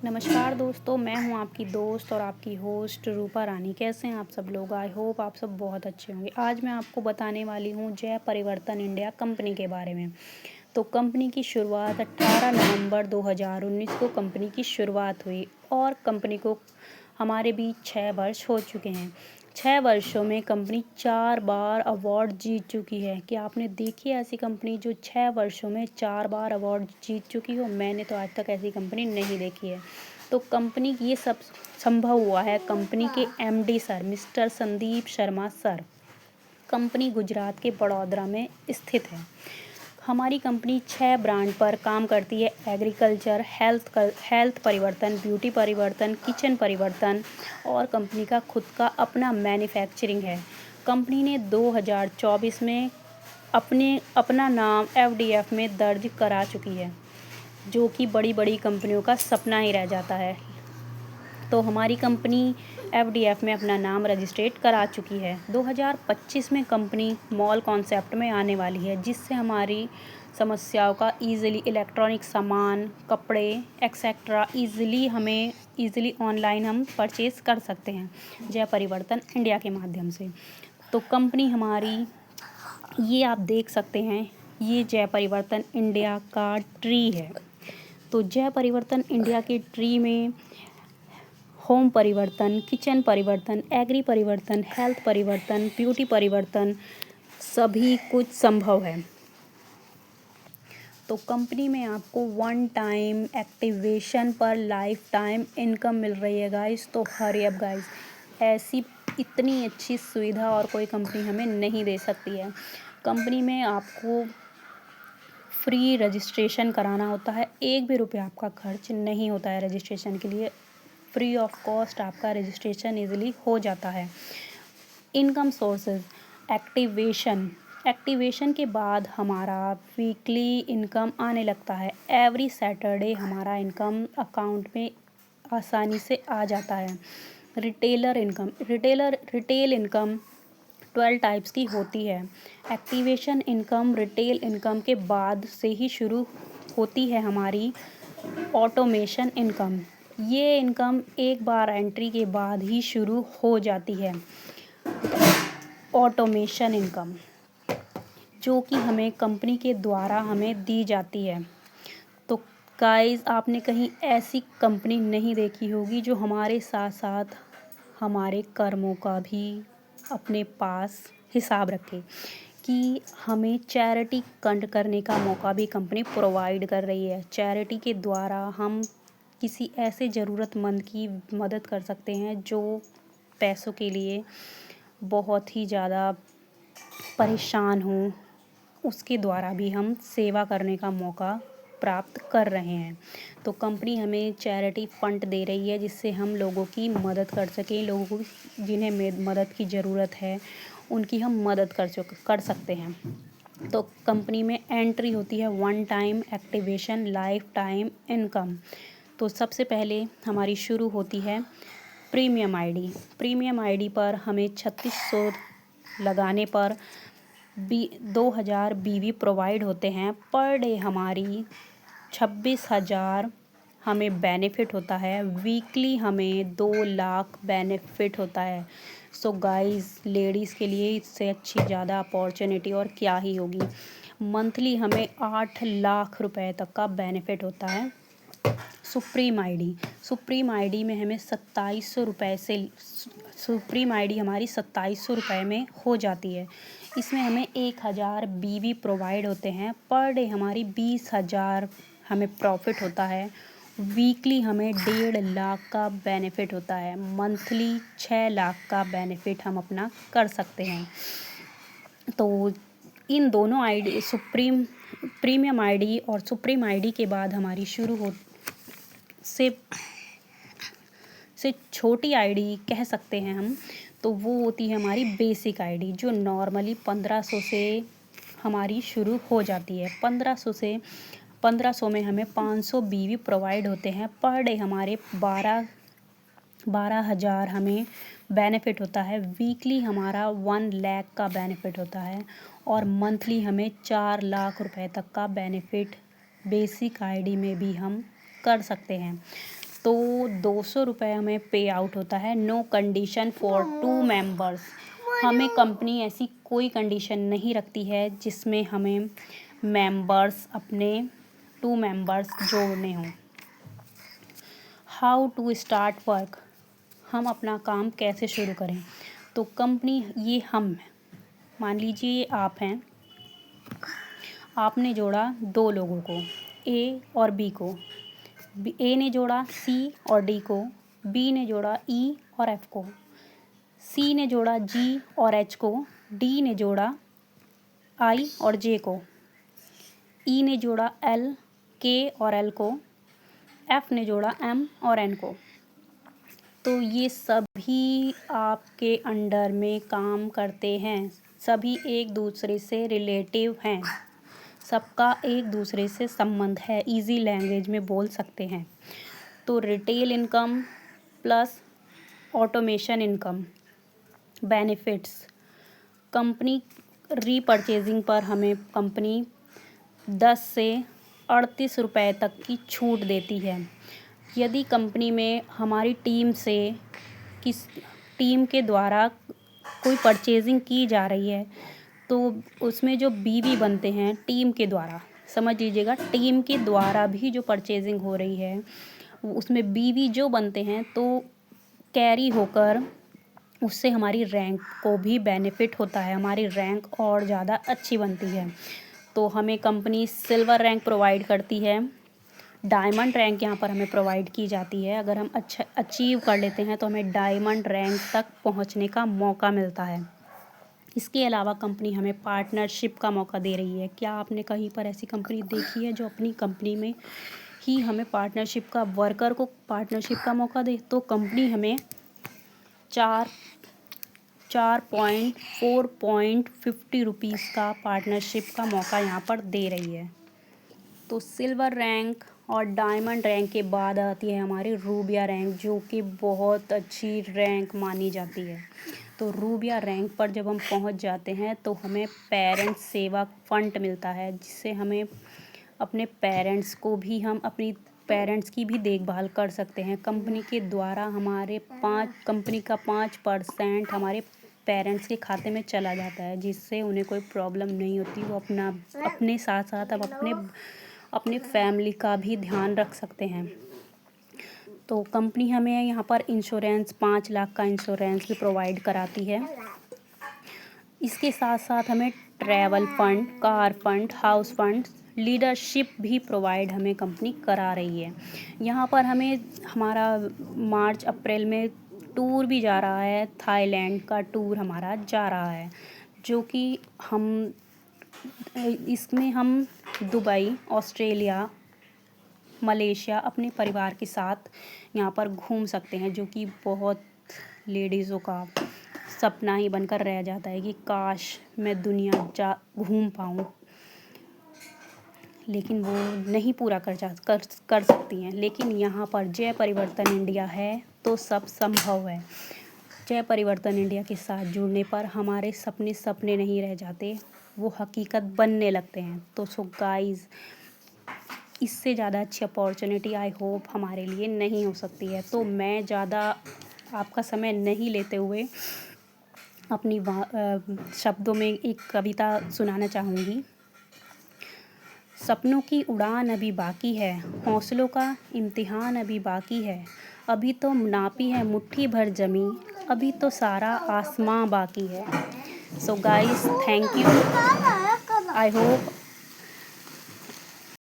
नमस्कार दोस्तों, मैं हूं आपकी दोस्त और आपकी होस्ट रूपा रानी। कैसे हैं आप सब लोग? आई होप आप सब बहुत अच्छे होंगे। आज मैं आपको बताने वाली हूं जय परिवर्तन इंडिया कंपनी के बारे में। तो कंपनी की शुरुआत 18 नवंबर 2019 को कंपनी की शुरुआत हुई और कंपनी को हमारे बीच 6 वर्ष हो चुके हैं। 6 वर्षों में कंपनी 4 बार अवार्ड जीत चुकी है। क्या आपने देखी है ऐसी कंपनी जो 6 वर्षों में 4 बार अवार्ड जीत चुकी हो? मैंने तो आज तक ऐसी कंपनी नहीं देखी है। तो कंपनी ये सब संभव हुआ है कंपनी के MD sir mister Sandeep Sharma sir. Company Gujarat के बड़ौदा में स्थित है। हमारी कंपनी 6 ब्रांड पर काम करती है। एग्रीकल्चर, हेल्थ परिवर्तन, ब्यूटी परिवर्तन, किचन परिवर्तन और कंपनी का खुद का अपना मैन्युफैक्चरिंग है। कंपनी ने 2024 में अपना नाम एफडीएफ में दर्ज करा चुकी है, जो कि बड़ी बड़ी कंपनियों का सपना ही रह जाता है। तो हमारी कंपनी एफडीएफ में अपना नाम रजिस्ट्रेट करा चुकी है। 2025 में कंपनी मॉल कॉन्सेप्ट में आने वाली है, जिससे हमारी समस्याओं का ईज़िली इलेक्ट्रॉनिक सामान, कपड़े एक्सेट्रा ईज़िली ऑनलाइन हम परचेज़ कर सकते हैं जय परिवर्तन इंडिया के माध्यम से। तो कंपनी हमारी ये आप देख सकते हैं, ये जय परिवर्तन इंडिया का ट्री है। तो जय परिवर्तन इंडिया के ट्री में होम परिवर्तन, किचन परिवर्तन, एग्री परिवर्तन, हेल्थ परिवर्तन, ब्यूटी परिवर्तन सभी कुछ संभव है। तो कंपनी में आपको वन टाइम एक्टिवेशन पर लाइफ टाइम इनकम मिल रही है गाइस। तो हरी अप गाइस, ऐसी इतनी अच्छी सुविधा और कोई कंपनी हमें नहीं दे सकती है। कंपनी में आपको फ्री रजिस्ट्रेशन कराना होता है। एक भी रुपया आपका खर्च नहीं होता है रजिस्ट्रेशन के लिए। फ्री ऑफ कॉस्ट आपका रजिस्ट्रेशन इजीली हो जाता है। इनकम सोर्सेज, एक्टिवेशन के बाद हमारा वीकली इनकम आने लगता है। एवरी सैटरडे हमारा इनकम अकाउंट में आसानी से आ जाता है। रिटेल इनकम 12 टाइप्स की होती है। एक्टिवेशन इनकम रिटेल इनकम के बाद से ही शुरू होती है हमारी ऑटोमेशन इनकम। ये इनकम एक बार एंट्री के बाद ही शुरू हो जाती है। ऑटोमेशन इनकम जो कि हमें कंपनी के द्वारा हमें दी जाती है। तो गाइस, आपने कहीं ऐसी कंपनी नहीं देखी होगी जो हमारे साथ साथ हमारे कर्मों का भी अपने पास हिसाब रखे, कि हमें चैरिटी करने का मौका भी कंपनी प्रोवाइड कर रही है। चैरिटी के द्वारा हम किसी ऐसे ज़रूरतमंद की मदद कर सकते हैं जो पैसों के लिए बहुत ही ज़्यादा परेशान हों, उसके द्वारा भी हम सेवा करने का मौका प्राप्त कर रहे हैं। तो कंपनी हमें चैरिटी फंड दे रही है, जिससे हम लोगों की मदद कर सकें। लोगों को जिन्हें मदद की ज़रूरत है उनकी हम मदद कर सकते हैं। तो कंपनी में एंट्री होती है one time activation life time income. तो सबसे पहले हमारी शुरू होती है प्रीमियम आईडी। प्रीमियम आईडी पर हमें 3600 लगाने पर 2000 बीवी प्रोवाइड होते हैं। पर डे हमारी 26,000 हमें बेनिफिट होता है। वीकली हमें 2 लाख बेनिफिट होता है। सो गाइस, लेडीज़ के लिए इससे अच्छी ज़्यादा अपॉर्चुनिटी और क्या ही होगी। मंथली हमें 8 लाख रुपए तक का बेनिफिट होता है। सुप्रीम आईडी में हमें 2700 रुपये से सुप्रीम आईडी हमारी 2700 रुपये में हो जाती है। इसमें हमें 1000 बीवी प्रोवाइड होते हैं। पर डे हमारी 20,000 हमें प्रॉफिट होता है। वीकली हमें 1.5 लाख का बेनिफिट होता है। मंथली 6 लाख का बेनिफिट हम अपना कर सकते हैं। तो इन दोनों आईडी प्रीमियम आईडी और सुप्रीम आईडी के बाद हमारी शुरू से छोटी आईडी कह सकते हैं हम, तो वो होती है हमारी बेसिक आईडी, जो नॉर्मली 1500 से हमारी शुरू हो जाती है। 1500 में हमें 500 बीवी प्रोवाइड होते हैं। पर डे हमारे 12,000 हमें बेनिफिट होता है। वीकली हमारा 1 लाख का बेनिफिट होता है और मंथली हमें 4 लाख रुपए तक का बेनिफिट बेसिक आईडी में भी हम कर सकते हैं। तो 200 रुपये हमें पे आउट होता है। No condition for 2 members. हमें कंपनी ऐसी कोई कंडीशन नहीं रखती है जिसमें हमें मेंबर्स अपने 2 मेंबर्स जोड़ने हों। How to start work. हम अपना काम कैसे शुरू करें। तो कंपनी ये हम मान लीजिए आप हैं, आपने जोड़ा 2 लोगों को, ए और बी को। ए ने जोड़ा सी और डी को, बी ने जोड़ा ई और एफ को, सी ने जोड़ा जी और एच को, डी ने जोड़ा आई और जे को, ई ने जोड़ा एल, के और एल को, एफ ने जोड़ा एम और एन को। तो ये सभी आपके अंडर में काम करते हैं, सभी एक दूसरे से रिलेटिव हैं, सबका एक दूसरे से संबंध है, इजी लैंग्वेज में बोल सकते हैं। तो retail income plus automation income benefits. Company repurchasing पर हमें कंपनी 10 से 38 रुपये तक की छूट देती है। यदि कंपनी में हमारी टीम से किस टीम के द्वारा कोई परचेजिंग की जा रही है तो उसमें जो बीवी बनते हैं टीम के द्वारा, समझ लीजिएगा टीम के द्वारा भी जो परचेजिंग हो रही है उसमें बीवी जो बनते हैं तो कैरी होकर उससे हमारी रैंक को भी बेनिफिट होता है, हमारी रैंक और ज़्यादा अच्छी बनती है। तो हमें कंपनी सिल्वर रैंक प्रोवाइड करती है, डायमंड रैंक यहाँ पर हमें प्रोवाइड की जाती है। अगर हम अच्छा अचीव कर लेते हैं तो हमें डायमंड रैंक तक पहुँचने का मौका मिलता है। इसके अलावा कंपनी हमें पार्टनरशिप का मौका दे रही है। क्या आपने कहीं पर ऐसी कंपनी देखी है जो अपनी कंपनी में ही हमें पार्टनरशिप का, वर्कर को पार्टनरशिप का मौका दे। तो कंपनी हमें 4.50 रुपीज़ का पार्टनरशिप का मौका यहाँ पर दे रही है। तो सिल्वर रैंक और डायमंड रैंक के बाद आती है हमारी रूबिया रैंक, जो कि बहुत अच्छी रैंक मानी जाती है। तो रूबिया रैंक पर जब हम पहुंच जाते हैं तो हमें पेरेंट्स सेवा फंड मिलता है, जिससे हमें अपने पेरेंट्स को भी, हम अपनी पेरेंट्स की भी देखभाल कर सकते हैं। कंपनी के द्वारा कंपनी का 5% हमारे पेरेंट्स के खाते में चला जाता है, जिससे उन्हें कोई प्रॉब्लम नहीं होती। वो अपने साथ साथ अब अपने फैमिली का भी ध्यान रख सकते हैं। तो कंपनी हमें यहाँ पर इंश्योरेंस 5 लाख का इंश्योरेंस भी प्रोवाइड कराती है। इसके साथ साथ हमें travel fund, car fund, house fund, leadership भी प्रोवाइड हमें कंपनी करा रही है। यहाँ पर हमें हमारा मार्च अप्रैल में टूर भी जा रहा है, थाईलैंड का टूर हमारा जा रहा है, जो कि इसमें हम दुबई, ऑस्ट्रेलिया, मलेशिया अपने परिवार के साथ यहाँ पर घूम सकते हैं, जो कि बहुत लेडीज़ों का सपना ही बनकर रह जाता है कि काश मैं दुनिया घूम पाऊँ, लेकिन वो नहीं पूरा कर सकती हैं। लेकिन यहाँ पर जय परिवर्तन इंडिया है तो सब संभव है। जय परिवर्तन इंडिया के साथ जुड़ने पर हमारे सपने नहीं रह जाते, वो हकीकत बनने लगते हैं। तो सो गाइज़, इससे ज़्यादा अच्छी अपॉर्चुनिटी आई होप हमारे लिए नहीं हो सकती है। तो मैं ज़्यादा आपका समय नहीं लेते हुए अपनी शब्दों में एक कविता सुनाना चाहूँगी। सपनों की उड़ान अभी बाकी है, हौसलों का इम्तिहान अभी बाकी है, अभी तो नापी है मुट्ठी भर ज़मीं, अभी तो सारा आसमां बाकी है। So guys, thank you. I hope